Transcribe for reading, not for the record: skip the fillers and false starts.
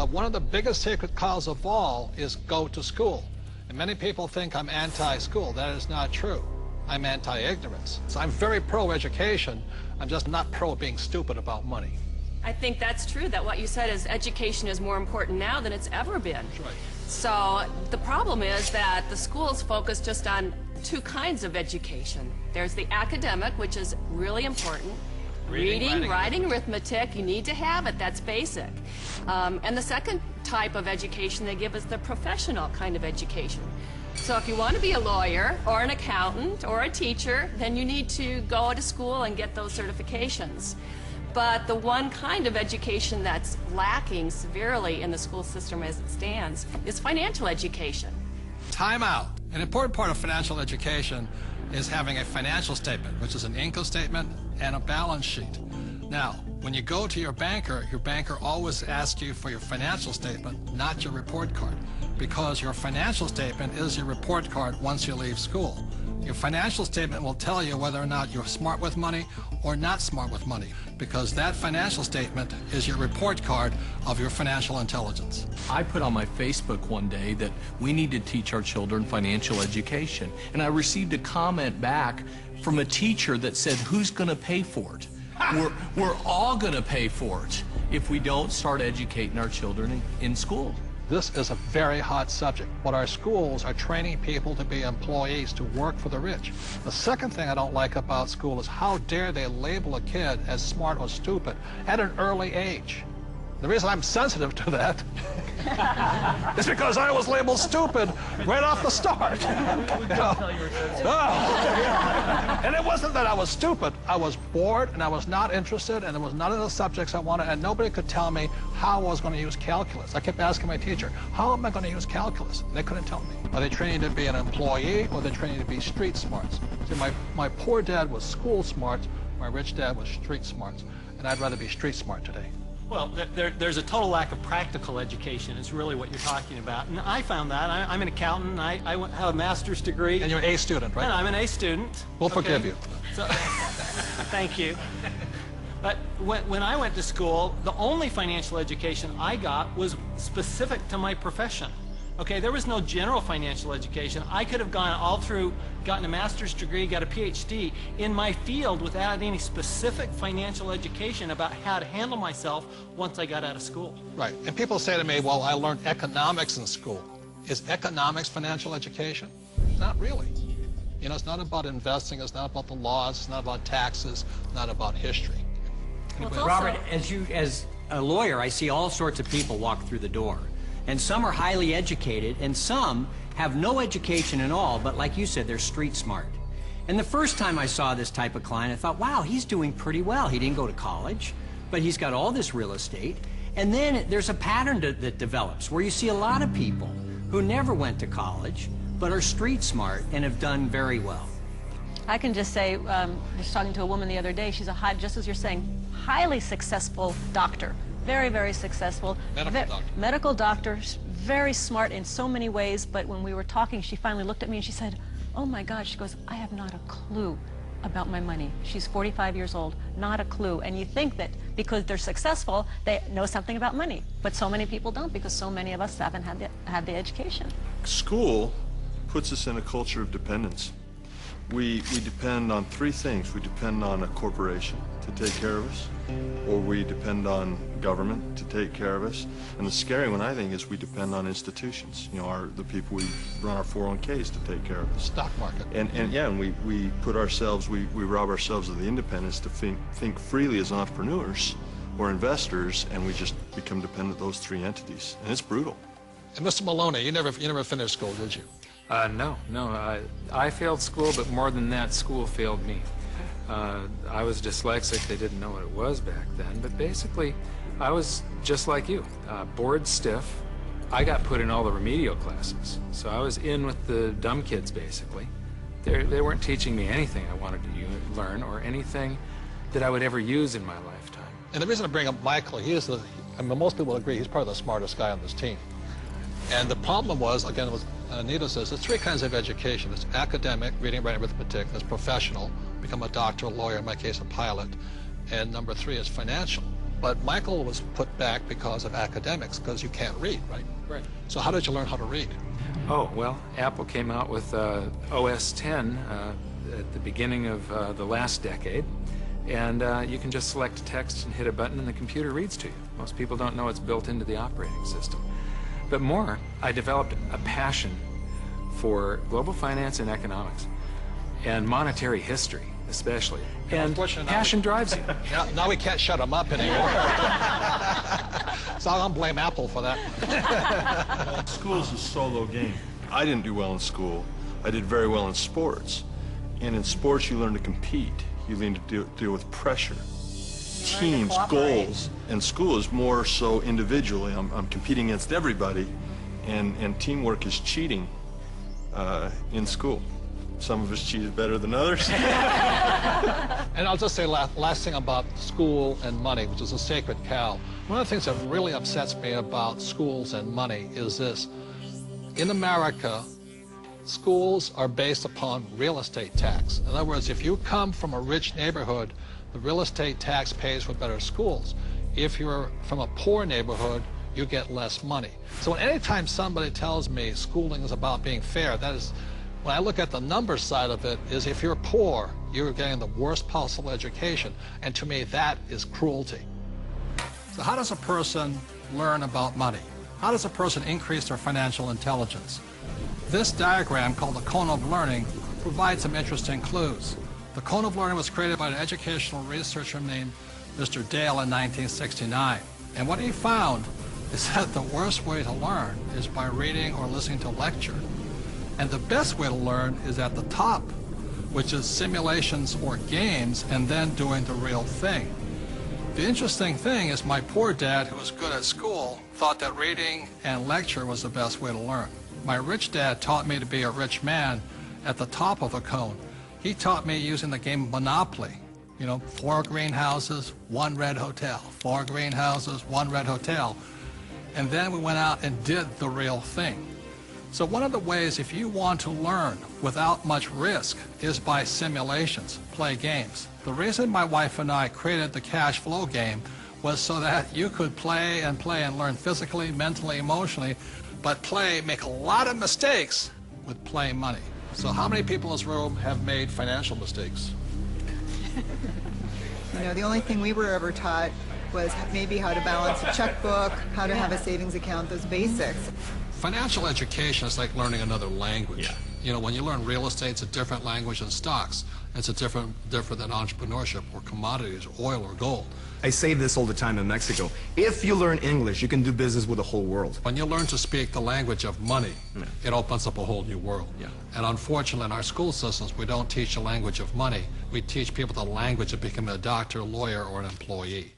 But one of the biggest sacred cows of all is go to school. And many people think I'm anti-school. That is not true. I'm anti-ignorance. So I'm very pro-education. I'm just not pro being stupid about money. I think that's true, that what you said is education is more important now than it's ever been. That's right. So the problem is that the schools focus just on two kinds of education. There's the academic, which is really important. Reading, writing, arithmetic, you need to have it, that's basic. And the second type of education they give is the professional kind of education. So if you want to be a lawyer or an accountant or a teacher, then you need to go to school and get those certifications. But the one kind of education that's lacking severely in the school system as it stands is financial education. Time out. An important part of financial education is having a financial statement, which is an income statement and a balance sheet. Now, when you go to your banker always asks you for your financial statement, not your report card, because your financial statement is your report card once you leave school. Your financial statement will tell you whether or not you're smart with money or not smart with money, because that financial statement is your report card of your financial intelligence. I put on my Facebook one day that we need to teach our children financial education, and I received a comment back from a teacher that said, who's going to pay for it? We're all going to pay for it if we don't start educating our children in school. This is a very hot subject, but our schools are training people to be employees, to work for the rich. The second thing I don't like about school is how dare they label a kid as smart or stupid at an early age. The reason I'm sensitive to that is because I was labeled stupid right off the start. And it wasn't that I was stupid. I was bored and I was not interested, and there was none of the subjects I wanted, and nobody could tell me how I was going to use calculus. I kept asking my teacher, how am I going to use calculus? And they couldn't tell me. Are they training to be an employee, or are they training to be street smarts? See, my poor dad was school smart, my rich dad was street smarts, and I'd rather be street smart today. Well, there's a total lack of practical education is really what you're talking about. And I found that. I'm an accountant. I have a master's degree. And you're an A student, right? And I'm an A student. We'll forgive you. So, thank you. But when I went to school, the only financial education I got was specific to my profession. Okay, there was no general financial education. I could have gone all through, gotten a master's degree, got a PhD in my field without any specific financial education about how to handle myself once I got out of school. Right, and people say to me, well, I learned economics in school. Is economics financial education? Not really. You know, it's not about investing, it's not about the laws, it's not about taxes, it's not about history. Well, Robert, as a lawyer, I see all sorts of people walk through the door. And some are highly educated, and some have no education at all, but like you said, they're street smart. And the first time I saw this type of client, I thought, wow, he's doing pretty well. He didn't go to college, but he's got all this real estate. And then there's a pattern that develops where you see a lot of people who never went to college, but are street smart and have done very well. I can just say, just talking to a woman the other day, she's just as you're saying, highly successful doctor. Very, very successful. Medical doctor, very smart in so many ways, but when we were talking, she finally looked at me and she said, oh my God, she goes, I have not a clue about my money. She's 45 years old, not a clue. And you think that because they're successful, they know something about money. But so many people don't, because so many of us haven't had the education. School puts us in a culture of dependence. We depend on three things. We depend on a corporation to take care of us, or we depend on government to take care of us, and the scary one, I think, is we depend on institutions. You know, the people we run our 401ks to take care of us. Stock market. And we put ourselves, we rob ourselves of the independence to think freely as entrepreneurs or investors, and we just become dependent on those three entities, and it's brutal. And Mr. Maloney, you never finished school, did you? No. I failed school, but more than that, school failed me. I was dyslexic. They didn't know what it was back then, but basically, I was just like you, bored stiff. I got put in all the remedial classes, so I was in with the dumb kids, basically. They weren't teaching me anything I wanted to learn or anything that I would ever use in my lifetime. And the reason I bring up Michael, most people agree he's probably the smartest guy on this team. And the problem was, again, was Anita says, there's three kinds of education. There's academic, reading, writing, arithmetic. There's professional, become a doctor, a lawyer, in my case, a pilot. And number three is financial. But Michael was put back because of academics, because you can't read, right? Right. So how did you learn how to read? Oh, well, Apple came out with OS 10 at the beginning of the last decade, and you can just select text and hit a button and the computer reads to you. Most people don't know it's built into the operating system. But more, I developed a passion for global finance and economics, and monetary history especially. And passion drives you. Yeah, now we can't shut him up anymore. So I'll blame Apple for that. School is a solo game. I didn't do well in school. I did very well in sports. And in sports, you learn to compete. You learn to deal with pressure, teams, goals. And school is more so individually. I'm competing against everybody, and teamwork is cheating in school. Some of us cheated better than others. And I'll just say last thing about school and money, which is a sacred cow. One of the things that really upsets me about schools and money is this. In America, schools are based upon real estate tax. In other words, if you come from a rich neighborhood, the real estate tax pays for better schools. If you're from a poor neighborhood, you get less money. So anytime somebody tells me schooling is about being fair, that is, when I look at the number side of it, is if you're poor, you're getting the worst possible education. And to me, that is cruelty. So how does a person learn about money? How does a person increase their financial intelligence? This diagram, called the cone of learning, provides some interesting clues. The cone of learning was created by an educational researcher named Mr. Dale in 1969. And what he found is that the worst way to learn is by reading or listening to a lecture. And the best way to learn is at the top, which is simulations or games, and then doing the real thing. The interesting thing is my poor dad, who was good at school, thought that reading and lecture was the best way to learn. My rich dad taught me to be a rich man at the top of the cone. He taught me using the game of Monopoly. You know, 4 greenhouses, 1 red hotel. 4 greenhouses, 1 red hotel. And then we went out and did the real thing. So one of the ways, if you want to learn without much risk, is by simulations, play games. The reason my wife and I created the cash flow game was so that you could play and learn physically, mentally, emotionally, but make a lot of mistakes with play money. So how many people in this room have made financial mistakes? You know, the only thing we were ever taught was maybe how to balance a checkbook, how to have a savings account, those basics. Financial education is like learning another language. Yeah. You know, when you learn real estate, it's a different language than stocks. It's a different than entrepreneurship or commodities, or oil or gold. I say this all the time in Mexico. If you learn English, you can do business with the whole world. When you learn to speak the language of money, it opens up a whole new world. Yeah. And unfortunately, in our school systems, we don't teach the language of money. We teach people the language of becoming a doctor, lawyer, or an employee.